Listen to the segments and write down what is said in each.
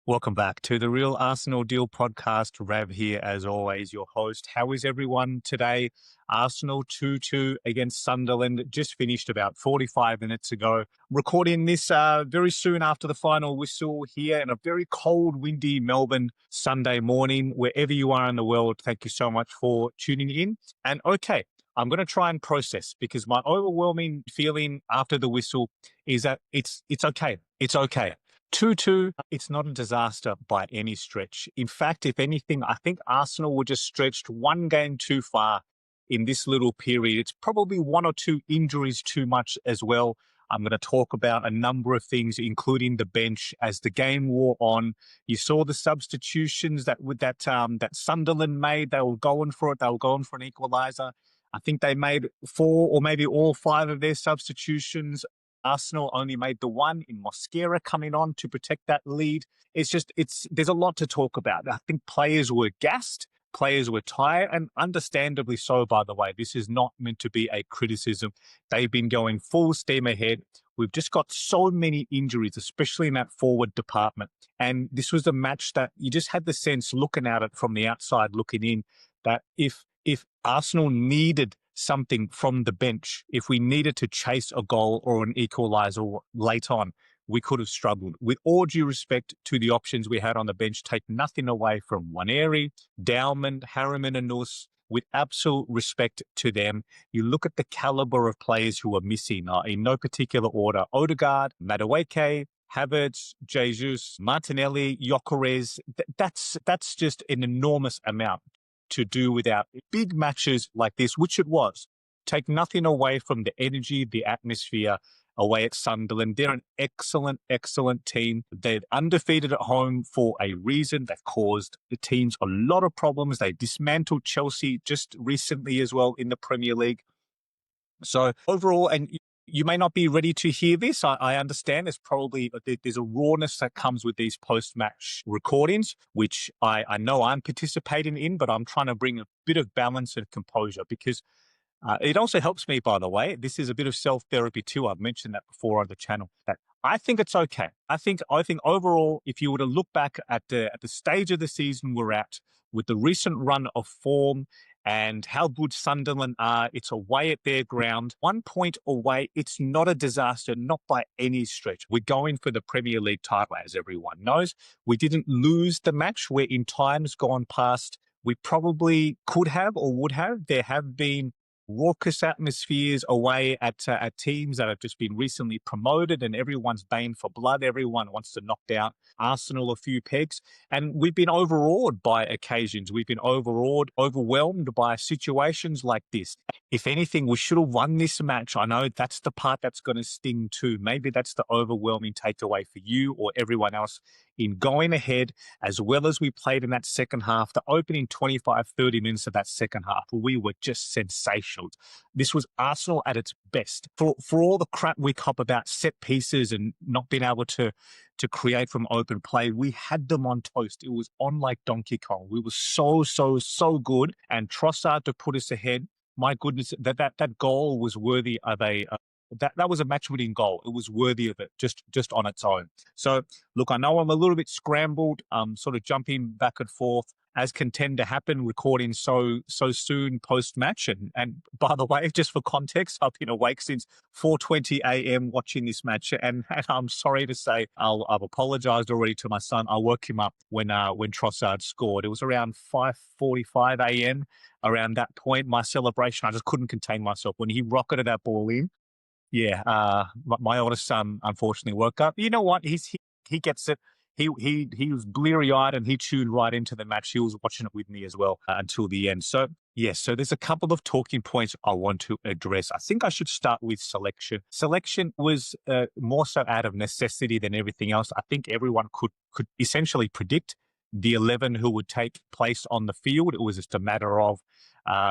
Welcome back to the Real Arsenal Deal podcast. Rav here, as always, your host. How is everyone today? Arsenal 2-2 against Sunderland. Just finished about 45 minutes ago. Recording this very soon after the final whistle here in a very cold, windy Melbourne Sunday morning. Wherever you are in the world, thank you so much for tuning in. And okay, I'm going to try and process because my overwhelming feeling after the whistle is that it's okay. It's okay. 2-2, it's not a disaster by any stretch. In fact, if anything, I think Arsenal were just stretched one game too far in this little period. It's probably one or two injuries too much as well. I'm going to talk about a number of things, including the bench as the game wore on. You saw the substitutions that Sunderland made. They were going for it. They were going for an equaliser. I think they made 4 or maybe all 5 of their substitutions. Arsenal only made the one in Mosquera coming on to protect that lead. There's a lot to talk about. I think players were gassed, players were tired, and understandably so, by the way. This is not meant to be a criticism. They've been going full steam ahead. We've just got so many injuries, especially in that forward department. And this was a match that you just had the sense, looking at it from the outside, looking in, that if Arsenal needed something from the bench, if we needed to chase a goal or an equaliser late on, we could have struggled. With all due respect to the options we had on the bench, take nothing away from Waneri, Dowman, Harriman and Nuss, with absolute respect to them. You look at the calibre of players who are missing in no particular order: Odegaard, Madueke, Havertz, Jesus, Martinelli, Gyökeres. That's just an enormous amount to do without big matches like this, which it was. Take nothing away from the energy, the atmosphere away at Sunderland. They're an excellent, excellent team. They're undefeated at home for a reason. They've caused the teams a lot of problems. They dismantled Chelsea just recently as well in the Premier League. So overall, and you may not be ready to hear this. I understand there's a rawness that comes with these post-match recordings, which I know I'm participating in, but I'm trying to bring a bit of balance and composure because it also helps me, by the way. This is a bit of self-therapy too. I've mentioned that before on the channel. That I think it's okay. I think overall, if you were to look back at the stage of the season we're at, with the recent run of form and how good Sunderland are, it's away at their ground. 1 point away, it's not a disaster, not by any stretch. We're going for the Premier League title, as everyone knows. We didn't lose the match where in times gone past, we probably could have or would have. There have been raucous atmospheres away at teams that have just been recently promoted, and everyone's baying for blood. Everyone wants to knock down Arsenal a few pegs. And we've been overawed by occasions. We've been overwhelmed by situations like this. If anything, we should have won this match. I know that's the part that's going to sting too. Maybe that's the overwhelming takeaway for you or everyone else in going ahead, as well as we played in that second half. The opening 25, 30 minutes of that second half, we were just sensational. This was Arsenal at its best. For all the crap we cop about set pieces and not being able to create from open play, we had them on toast. It was on like Donkey Kong. We were so good. And Trossard to put us ahead, my goodness, that goal was worthy of that was a match-winning goal. It was worthy of it, just on its own. So, look, I know I'm a little bit scrambled, sort of jumping back and forth, as can tend to happen, recording so soon post-match. And by the way, just for context, I've been awake since 4:20 a.m. watching this match, and I'm sorry to say, I've apologised already to my son. I woke him up when Trossard scored. It was around 5:45 a.m. Around that point, my celebration, I just couldn't contain myself when he rocketed that ball in. Yeah, my oldest son unfortunately woke up. You know what? He gets it. He was bleary eyed and he tuned right into the match. He was watching it with me as well until the end. So yes, so there's a couple of talking points I want to address. I think I should start with selection. Selection was more so out of necessity than everything else. I think everyone could essentially predict the 11 who would take place on the field. It was just a matter of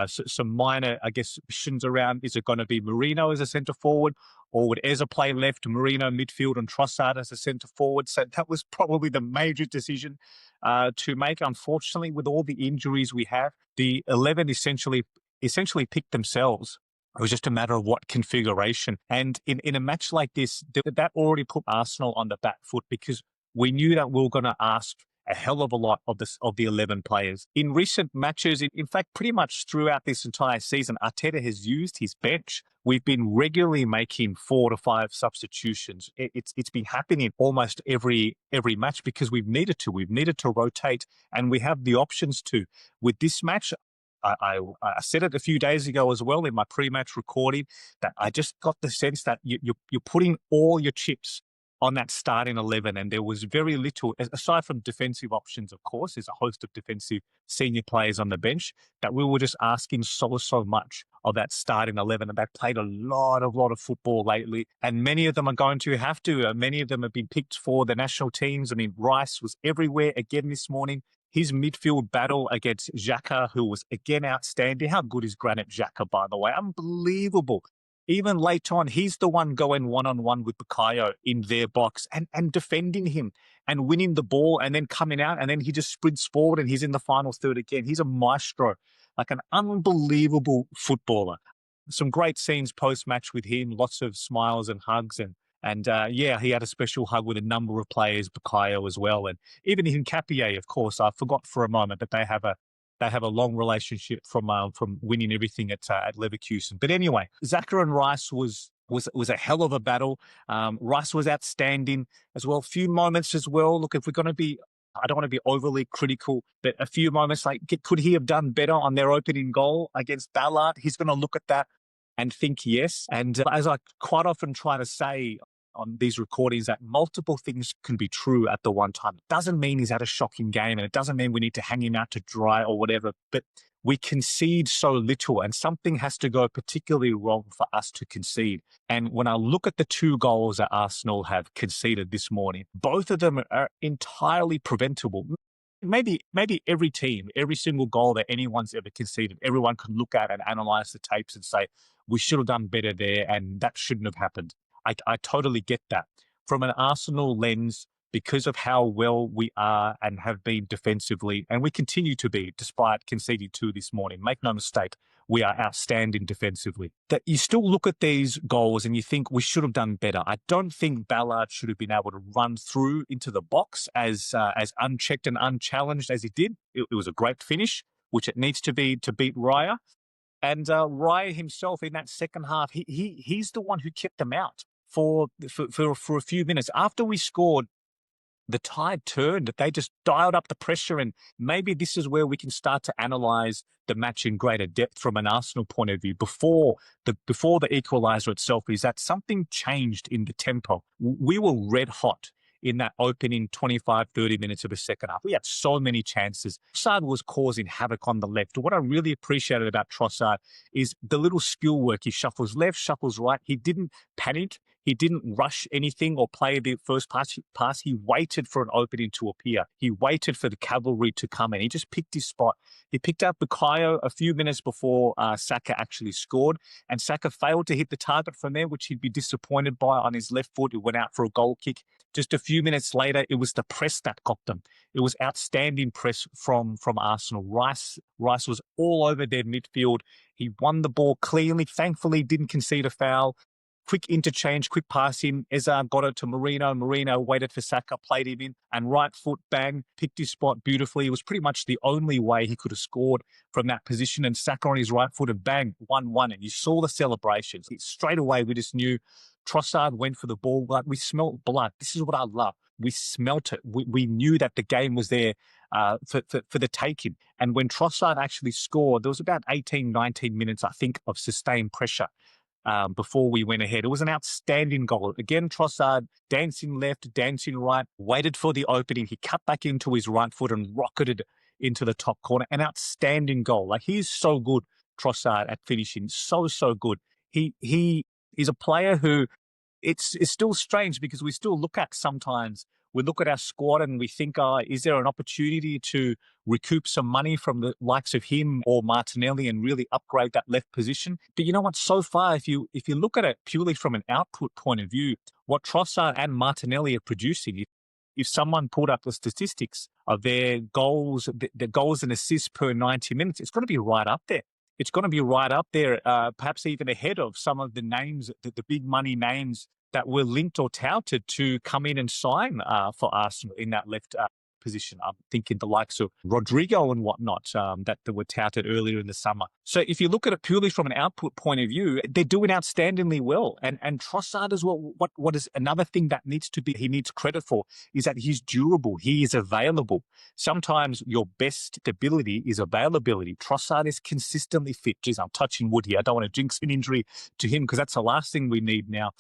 some minor, I guess, questions around, is it going to be Merino as a centre forward, or would Eza play left, Merino midfield, and Trossard as a centre forward? So that was probably the major decision to make. Unfortunately, with all the injuries we have, the 11 essentially picked themselves. It was just a matter of what configuration. And in a match like this, that already put Arsenal on the back foot, because we knew that we were going to ask a hell of a lot of the 11 players. In recent matches, in fact, pretty much throughout this entire season, Arteta has used his bench. We've been regularly making 4 to 5 substitutions. It's been happening almost every match because we've needed to. We've needed to rotate, and we have the options to. With this match, I said it a few days ago as well in my pre-match recording that I just got the sense that you're putting all your chips on that starting 11, and there was very little, aside from defensive options, of course, there's a host of defensive senior players on the bench, that we were just asking so much of that starting 11, and they've played a lot of football lately, and many of them are going to have to. Many of them have been picked for the national teams. I mean, Rice was everywhere again this morning. His midfield battle against Xhaka, who was again outstanding. How good is Granit Xhaka, by the way? Unbelievable. Even late on, he's the one going one-on-one with Bukayo in their box and defending him and winning the ball and then coming out, and then he just sprints forward and he's in the final third again. He's a maestro, like an unbelievable footballer. Some great scenes post-match with him, lots of smiles and hugs, and yeah, he had a special hug with a number of players, Bukayo as well, and even Hincapié, of course. I forgot for a moment that they have a long relationship from winning everything at Leverkusen. But anyway, Xhaka and Rice was a hell of a battle. Rice was outstanding as well. A few moments as well. Look, if we're going to be, I don't want to be overly critical, but a few moments like, could he have done better on their opening goal against Ballard? He's going to look at that and think yes. And as I quite often try to say on these recordings, that multiple things can be true at the one time. It doesn't mean he's had a shocking game, and it doesn't mean we need to hang him out to dry or whatever, but we concede so little, and something has to go particularly wrong for us to concede. And when I look at the 2 goals that Arsenal have conceded this morning, both of them are entirely preventable. Maybe every team, every single goal that anyone's ever conceded, everyone can look at and analyze the tapes and say, we should have done better there, and that shouldn't have happened. I totally get that. From an Arsenal lens, because of how well we are and have been defensively, and we continue to be, despite conceding 2 this morning, make no mistake, we are outstanding defensively. That you still look at these goals and you think we should have done better. I don't think Ballard should have been able to run through into the box as unchecked and unchallenged as he did. It was a great finish, which it needs to be to beat Raya. And Raya himself in that second half, he's the one who kept them out for a few minutes. After we scored, the tide turned. They just dialed up the pressure, and maybe this is where we can start to analyse the match in greater depth from an Arsenal point of view. Before the equaliser itself, is that something changed in the tempo. We were red hot in that opening 25, 30 minutes of the second half. We had so many chances. Trossard was causing havoc on the left. What I really appreciated about Trossard is the little skill work. He shuffles left, shuffles right. He didn't panic. He didn't rush anything or play the first pass. He waited for an opening to appear. He waited for the cavalry to come in. He just picked his spot. He picked up Bukayo a few minutes before Saka actually scored, and Saka failed to hit the target from there, which he'd be disappointed by on his left foot. He went out for a goal kick. Just a few minutes later, it was the press that got them. It was outstanding press from Arsenal. Rice was all over their midfield. He won the ball cleanly. Thankfully, didn't concede a foul. Quick interchange, quick passing. Ezard got it to Marino. Marino waited for Saka, played him in, and right foot, bang, picked his spot beautifully. It was pretty much the only way he could have scored from that position. And Saka on his right foot, and bang, 1-1. And you saw the celebrations. Straight away, we just knew Trossard went for the ball. Like, we smelt blood. This is what I love. We smelt it. We knew that the game was there for the taking. And when Trossard actually scored, there was about 18, 19 minutes, I think, of sustained pressure before we went ahead. It was an outstanding goal. Again, Trossard dancing left, dancing right, waited for the opening. He cut back into his right foot and rocketed into the top corner. An outstanding goal. Like, he's so good, Trossard, at finishing. So good. He is a player who it's still strange because we still look at sometimes, we look at our squad and we think, is there an opportunity to recoup some money from the likes of him or Martinelli and really upgrade that left position? But you know what? So far, if you look at it purely from an output point of view, what Trossard and Martinelli are producing, if someone pulled up the statistics of their goals, the goals and assists per 90 minutes, it's going to be right up there. It's going to be right up there, perhaps even ahead of some of the names, the big money names that were linked or touted to come in and sign for Arsenal in that left position. I'm thinking the likes of Rodrigo and whatnot that were touted earlier in the summer. So if you look at it purely from an output point of view, they're doing outstandingly well. And Trossard as well, what is another thing that he needs credit for is that he's durable. He is available. Sometimes your best ability is availability. Trossard is consistently fit. Geez, I'm touching wood here. I don't want to jinx an injury to him because that's the last thing we need now,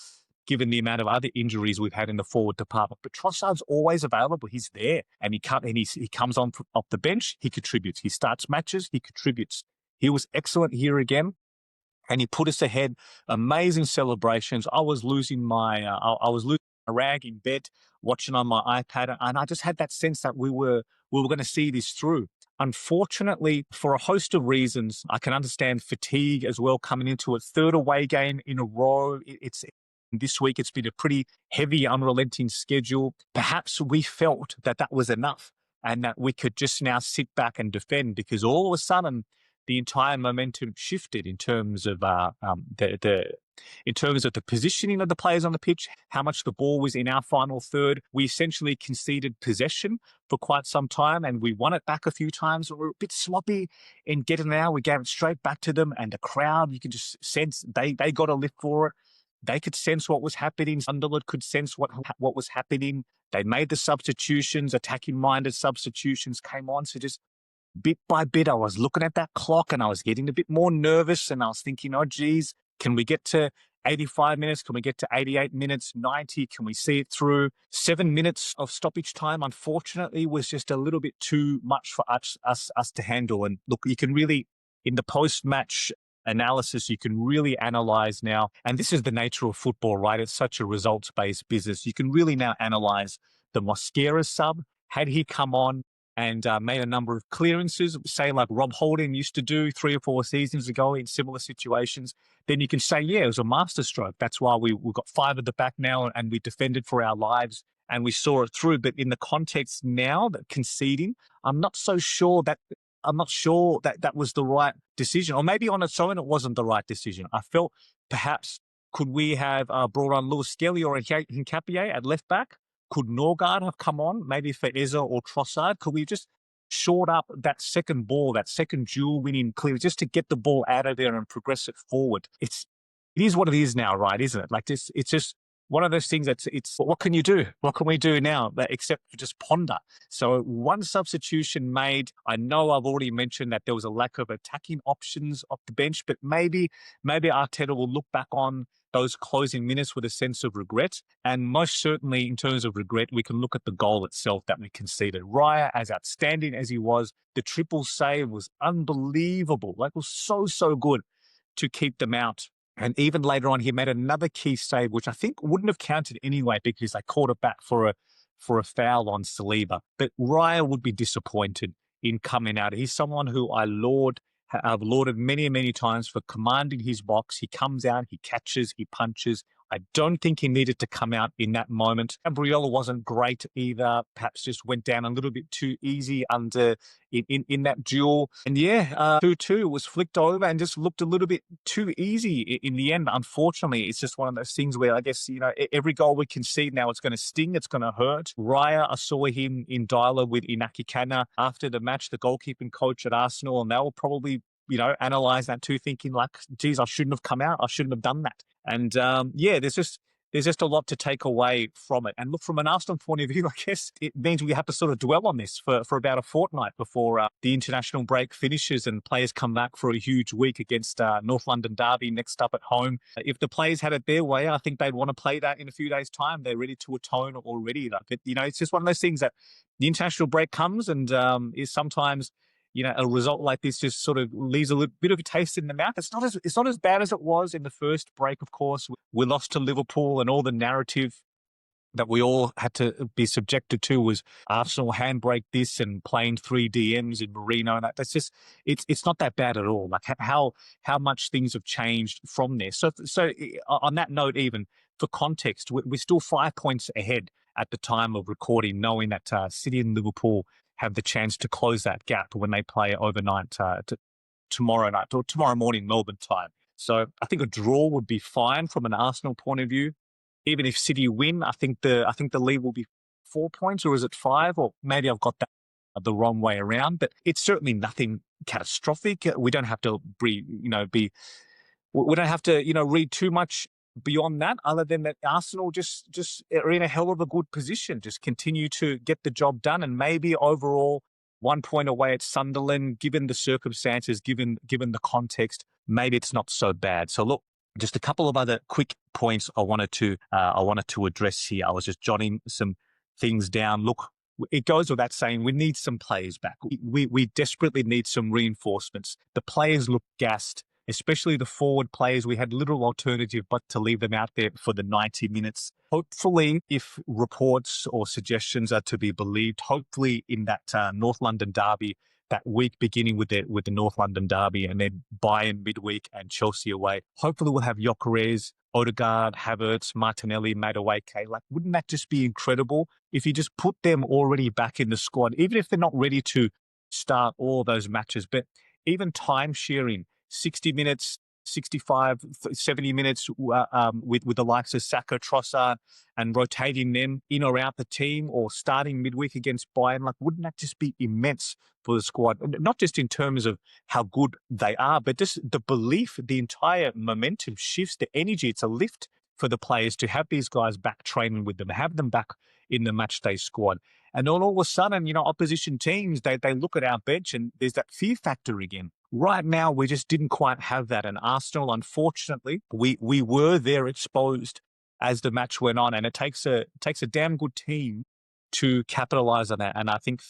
given the amount of other injuries we've had in the forward department. But Trossard's always available. He's there, and he comes on off the bench. He contributes. He starts matches. He contributes. He was excellent here again, and he put us ahead. Amazing celebrations. I was losing my rag in bed, watching on my iPad, and I just had that sense that we were going to see this through. Unfortunately, for a host of reasons, I can understand fatigue as well coming into a third away game in a row. This week, it's been a pretty heavy, unrelenting schedule. Perhaps we felt that was enough and that we could just now sit back and defend, because all of a sudden the entire momentum shifted in terms of in terms of the positioning of the players on the pitch, how much the ball was in our final third. We essentially conceded possession for quite some time, and we won it back a few times. We were a bit sloppy in getting it out. We gave it straight back to them, and the crowd, you can just sense they got a lift for it. They could sense what was happening. Sunderland could sense what was happening. They made the substitutions, attacking-minded substitutions came on. So just bit by bit, I was looking at that clock and I was getting a bit more nervous, and I was thinking, oh, geez, can we get to 85 minutes? Can we get to 88 minutes, 90? Can we see it through? 7 minutes of stoppage time, unfortunately, was just a little bit too much for us to handle. And look, you can really, in the post-match analysis, you can really analyze now, and this is the nature of football, right? It's such a results-based business. You can really now analyze the Mosquera sub. Had he come on and made a number of clearances, say like Rob Holding used to do 3 or 4 seasons ago in similar situations, then you can say, yeah, it was a masterstroke. That's why we've got 5 at the back now, and we defended for our lives and we saw it through. But in the context now that conceding, I'm not sure that was the right decision. Or maybe on its own, it wasn't the right decision. I felt perhaps, could we have brought on Lewis Skelly or Hincapié at left back? Could Norgard have come on, maybe for Eze or Trossard? Could we just short up that second ball, that second duel winning clear, just to get the ball out of there and progress it forward? It is what it is now, right? Isn't it? Like this, it's just one of those things it's what can you do? What can we do now except for just ponder? So one substitution made. I know I've already mentioned that there was a lack of attacking options off the bench, but maybe Arteta will look back on those closing minutes with a sense of regret. And most certainly in terms of regret, we can look at the goal itself that we conceded. Raya, as outstanding as he was, the triple save was unbelievable. Like, it was so good to keep them out. And even later on, he made another key save, which I think wouldn't have counted anyway because they called it back for a foul on Saliba. But Raya would be disappointed in coming out. He's someone who I've lauded many times for commanding his box. He comes out, he catches, he punches. I don't think he needed to come out in that moment. Gabriella wasn't great either. Perhaps just went down a little bit too easy in that duel. And 2-2 was flicked over and just looked a little bit too easy in the end. Unfortunately, it's just one of those things where I guess, every goal we concede now, it's going to sting, it's going to hurt. Raya, I saw him in dialogue with Inaki Kana after the match, the goalkeeping coach at Arsenal, and they will probably analyze that too, thinking like, geez, I shouldn't have come out. I shouldn't have done that. And there's just a lot to take away from it. And look, from an Arsenal point of view, I guess it means we have to sort of dwell on this for about a fortnight before the international break finishes and players come back for a huge week against North London Derby next up at home. If the players had it their way, I think they'd want to play that in a few days' time. They're ready to atone already. It's just one of those things that the international break comes and is sometimes, a result like this just sort of leaves a little bit of a taste in the mouth. It's not as bad as it was in the first break, of course. We lost to Liverpool, and all the narrative that we all had to be subjected to was Arsenal handbrake this and playing 3 DMs in Marino. And that's just, it's not that bad at all. Like how much things have changed from there. So on that note, even for context, we're still 5 points ahead at the time of recording, knowing that City and Liverpool have the chance to close that gap when they play overnight tomorrow night or tomorrow morning Melbourne time. So I think a draw would be fine from an Arsenal point of view. even if City win, I think the lead will be 4 points, or is it 5? Or maybe I've got that the wrong way around. But it's certainly nothing catastrophic. We don't have to we don't have to read too much beyond that, other than that Arsenal just are in a hell of a good position. Just continue to get the job done, and maybe overall 1 point away at Sunderland, given the circumstances, given the context, maybe it's not so bad. So look, just a couple of other quick points I wanted to address here. I was just jotting some things down. Look, it goes without saying we need some players back. We desperately need some reinforcements. The players look gassed, especially the forward players. We had little alternative but to leave them out there for the 90 minutes. Hopefully, if reports or suggestions are to be believed, hopefully in that North London derby, that week beginning with the North London derby and then Bayern midweek and Chelsea away, hopefully we'll have Gyökeres, Odegaard, Havertz, Martinelli, Madueke. Like, wouldn't that just be incredible if you just put them already back in the squad, even if they're not ready to start all those matches? But even time sharing, 60 minutes, 65, 70 minutes with the likes of Saka, Trossard, and rotating them in or out the team, or starting midweek against Bayern, like, wouldn't that just be immense for the squad? Not just in terms of how good they are, but just the belief, the entire momentum shifts, the energy. It's a lift for the players to have these guys back training with them, have them back in the matchday squad. And then all of a sudden, opposition teams, they look at our bench and there's that fear factor again. Right now, we just didn't quite have that. And Arsenal, unfortunately, we were there exposed as the match went on. And it takes a damn good team to capitalise on that. And I think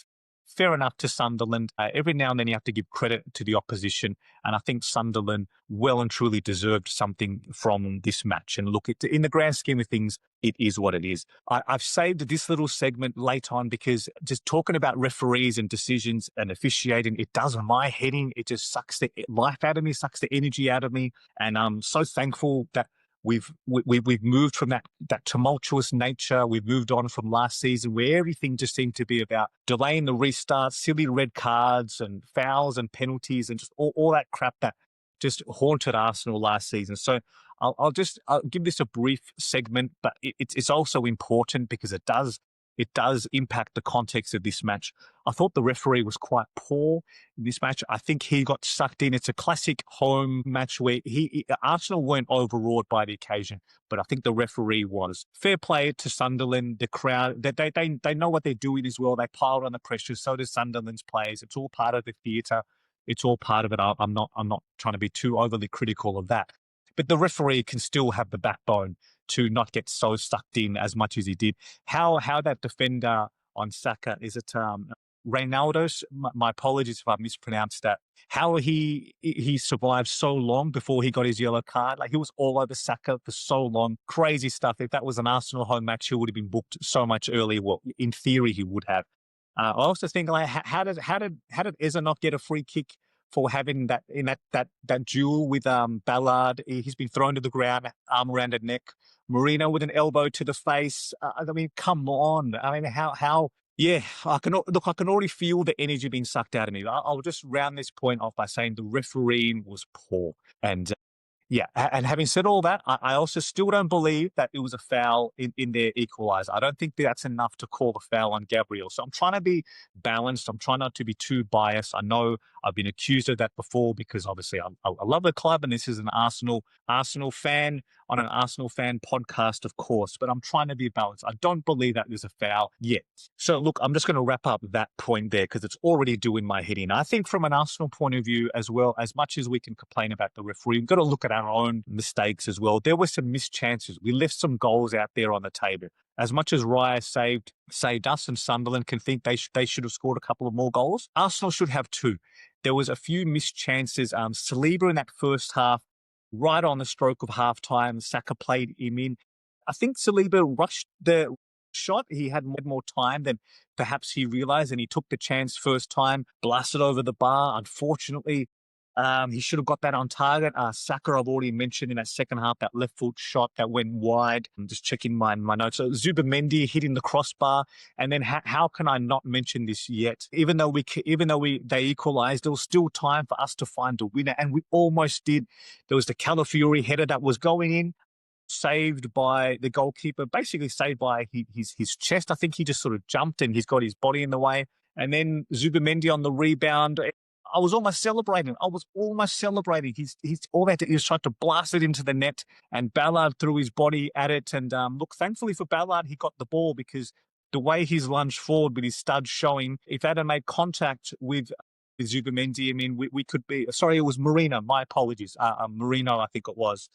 fair enough to Sunderland. Every now and then you have to give credit to the opposition. And I think Sunderland well and truly deserved something from this match. And look, in the grand scheme of things, it is what it is. I've saved this little segment late on because just talking about referees and decisions and officiating, it does my head in. It just sucks the life out of me, sucks the energy out of me. And I'm so thankful that we've moved from that tumultuous nature. We've moved on from last season where everything just seemed to be about delaying the restart, silly red cards and fouls and penalties and just all that crap that just haunted Arsenal last season. So I'll give this a brief segment, but it's also important because it does impact the context of this match. I thought the referee was quite poor in this match. I think he got sucked in. It's a classic home match where Arsenal weren't overawed by the occasion, but I think the referee was. Fair play to Sunderland, the crowd. They know what they're doing as well. They piled on the pressure. So does Sunderland's players. It's all part of the theatre. It's all part of it. I'm not trying to be too overly critical of that. But the referee can still have the backbone to not get so sucked in as much as he did. How that defender on Saka, is it Reynaldo? My apologies if I mispronounced that. How he survived so long before he got his yellow card. Like, he was all over Saka for so long. Crazy stuff. If that was an Arsenal home match, he would have been booked so much earlier. Well, in theory, he would have. I also think, like, how did Eza not get a free kick for having that in that duel with Ballard? He's been thrown to the ground, arm around the neck. Marino with an elbow to the face. I mean, come on. I mean, how? Yeah, I can already feel the energy being sucked out of me. I'll just round this point off by saying the refereeing was poor. And yeah, and having said all that, I also still don't believe that it was a foul in their equaliser. I don't think that's enough to call the foul on Gabriel. So I'm trying to be balanced. I'm trying not to be too biased. I know I've been accused of that before because obviously I love the club and this is an Arsenal fan on an Arsenal fan podcast, of course, but I'm trying to be balanced. I don't believe that there's a foul yet. So look, I'm just going to wrap up that point there because it's already doing my head in. I think from an Arsenal point of view as well, as much as we can complain about the referee, we've got to look at our own mistakes as well. There were some missed chances. We left some goals out there on the table. As much as Raya saved us and Sunderland can think they should have scored a couple of more goals, Arsenal should have two. There was a few missed chances. Saliba in that first half, right on the stroke of halftime, Saka played him in. I think Saliba rushed the shot. He had more time than perhaps he realised, and he took the chance first time, blasted over the bar. Unfortunately, he should have got that on target. Saka, I've already mentioned in that second half, that left foot shot that went wide. I'm just checking my notes. So Zubimendi hitting the crossbar. And then how can I not mention this yet? Even though they equalised, there was still time for us to find a winner, and we almost did. There was the Calafiori header that was going in. saved by the goalkeeper, basically saved by his chest. I think he just sort of jumped and he's got his body in the way. And then Zubimendi on the rebound. I was almost celebrating. He's all that he was trying to blast it into the net, and Ballard threw his body at it. And look, thankfully for Ballard, he got the ball, because the way he's lunged forward with his studs showing, if that had made contact with Zubimendi, I mean, we could be. Sorry, it was Marino. My apologies. Marino, I think it was.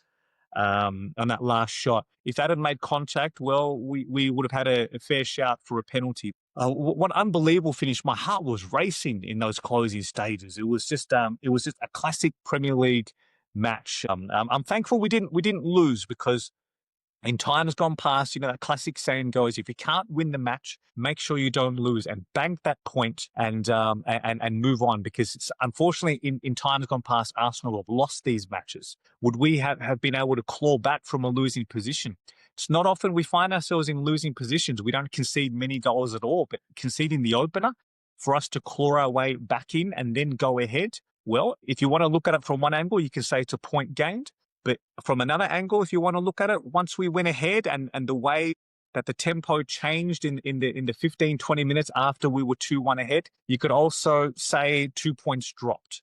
On that last shot. If that had made contact, well, we would have had a fair shout for a penalty. What unbelievable finish. My heart was racing in those closing stages. It was just a classic Premier League match. I'm thankful we didn't lose, because in times gone past, that classic saying goes, if you can't win the match, make sure you don't lose, and bank that point and move on, because it's, unfortunately in times gone past, Arsenal have lost these matches. Would we have been able to claw back from a losing position? It's not often we find ourselves in losing positions. We don't concede many goals at all, but conceding the opener for us to claw our way back in and then go ahead. Well, if you want to look at it from one angle, you can say it's a point gained. But from another angle, if you want to look at it, once we went ahead and the way that the tempo changed in the 15, 20 minutes after we were 2-1 ahead, you could also say 2 points dropped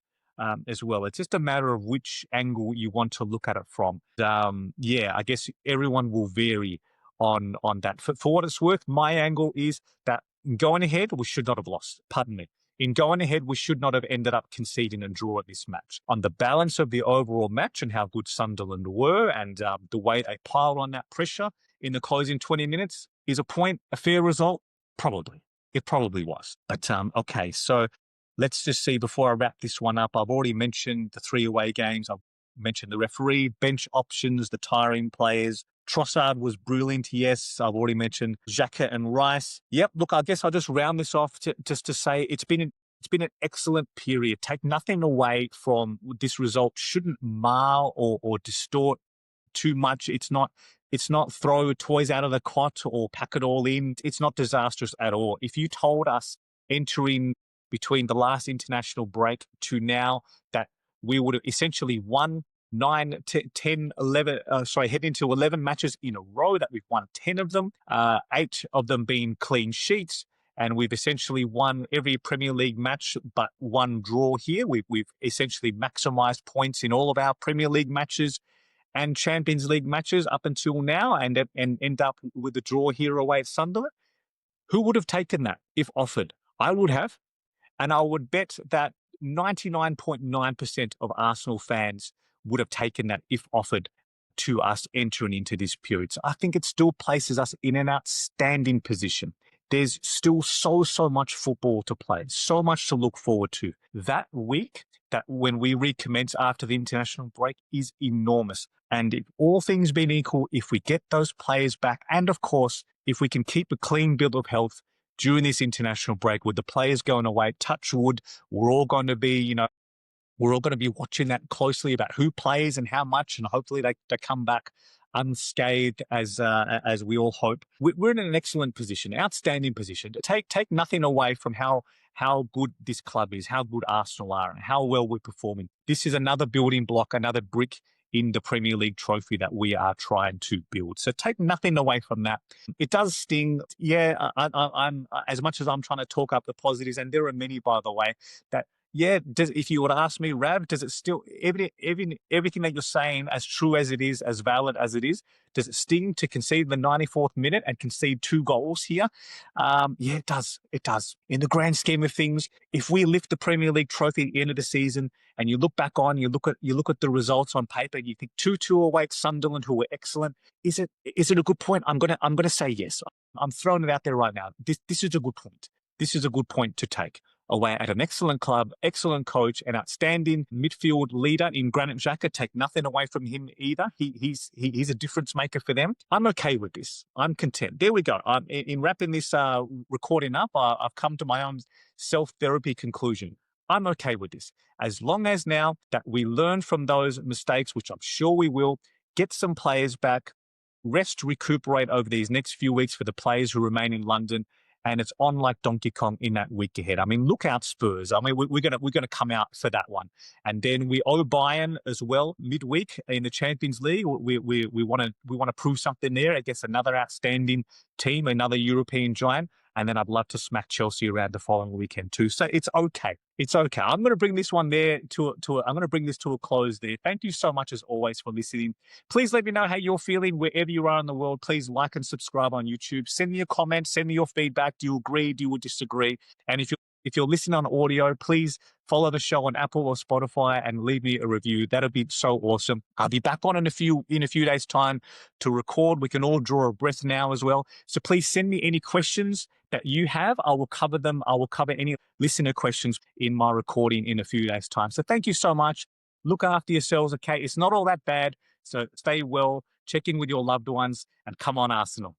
as well. It's just a matter of which angle you want to look at it from. I guess everyone will vary on that. For what it's worth, my angle is that going ahead, we should not have lost. Pardon me. In going ahead, we should not have ended up conceding and drawing this match. On the balance of the overall match and how good Sunderland were, and the way they piled on that pressure in the closing 20 minutes, is a point a fair result? Probably. It probably was. But okay, so let's just see before I wrap this one up. I've already mentioned the 3 away games. I've mentioned the referee, bench options, the tiring players. Trossard was brilliant, yes. I've already mentioned Xhaka and Rice. Yep, look, I guess I'll just round this off just to say it's been an excellent period. Take nothing away from this result. Shouldn't mar or distort too much. It's not throw toys out of the cot or pack it all in. It's not disastrous at all. If you told us entering between the last international break to now that we would have essentially won 9, 10, 11, heading into 11 matches in a row, that we've won 10 of them, 8 of them being clean sheets, and we've essentially won every Premier League match but one draw here. We've essentially maximised points in all of our Premier League matches and Champions League matches up until now, and end up with a draw here away at Sunderland. Who would have taken that if offered? I would have, and I would bet that 99.9% of Arsenal fans would have taken that if offered to us entering into this period. So I think it still places us in an outstanding position. There's still so much football to play, so much to look forward to. That week, that when we recommence after the international break, is enormous. And if all things being equal, if we get those players back, and of course, if we can keep a clean bill of health during this international break, with the players going away, touch wood, we're all going to be, we're all going to be watching that closely about who plays and how much, and hopefully they come back unscathed as we all hope. We're in an excellent position, outstanding position. Take nothing away from how good this club is, how good Arsenal are, and how well we're performing. This is another building block, another brick in the Premier League trophy that we are trying to build. So take nothing away from that. It does sting. Yeah, I'm as much as I'm trying to talk up the positives, and there are many, by the way, that. Yeah, if you were to ask me, Rav, does it still, everything that you're saying, as true as it is, as valid as it is, does it sting to concede the 94th minute and concede 2 goals here? Yeah, it does. It does. In the grand scheme of things, if we lift the Premier League trophy at the end of the season, and you look back on, you look at the results on paper, and you think 2-2 away at Sunderland, who were excellent, is it a good point? I'm gonna say yes. I'm throwing it out there right now. This is a good point. This is a good point to take away at an excellent club, excellent coach, an outstanding midfield leader in Granit Xhaka. Take nothing away from him either. He's a difference maker for them. I'm okay with this. I'm content. There we go. In wrapping this recording up, I've come to my own self-therapy conclusion. I'm okay with this. As long as now that we learn from those mistakes, which I'm sure we will, get some players back, rest, recuperate over these next few weeks for the players who remain in London, and it's on like Donkey Kong in that week ahead. I mean, look out Spurs. I mean, we're gonna come out for that one, and then we owe Bayern as well midweek in the Champions League. We want to prove something there against another outstanding team, another European giant, and then I'd love to smack Chelsea around the following weekend too. So it's okay. It's okay. I'm going to bring this one there I'm going to bring this to a close there. Thank you so much as always for listening. Please let me know how you're feeling wherever you are in the world. Please like and subscribe on YouTube. Send me a comment. Send me your feedback. Do you agree? Do you disagree? And if you're listening on audio, please follow the show on Apple or Spotify and leave me a review. That'd be so awesome. I'll be back on in a few days' time to record. We can all draw a breath now as well. So please send me any questions that you have. I will cover them. I will cover any listener questions in my recording in a few days' time. So thank you so much. Look after yourselves, okay? It's not all that bad. So stay well, check in with your loved ones, and come on, Arsenal.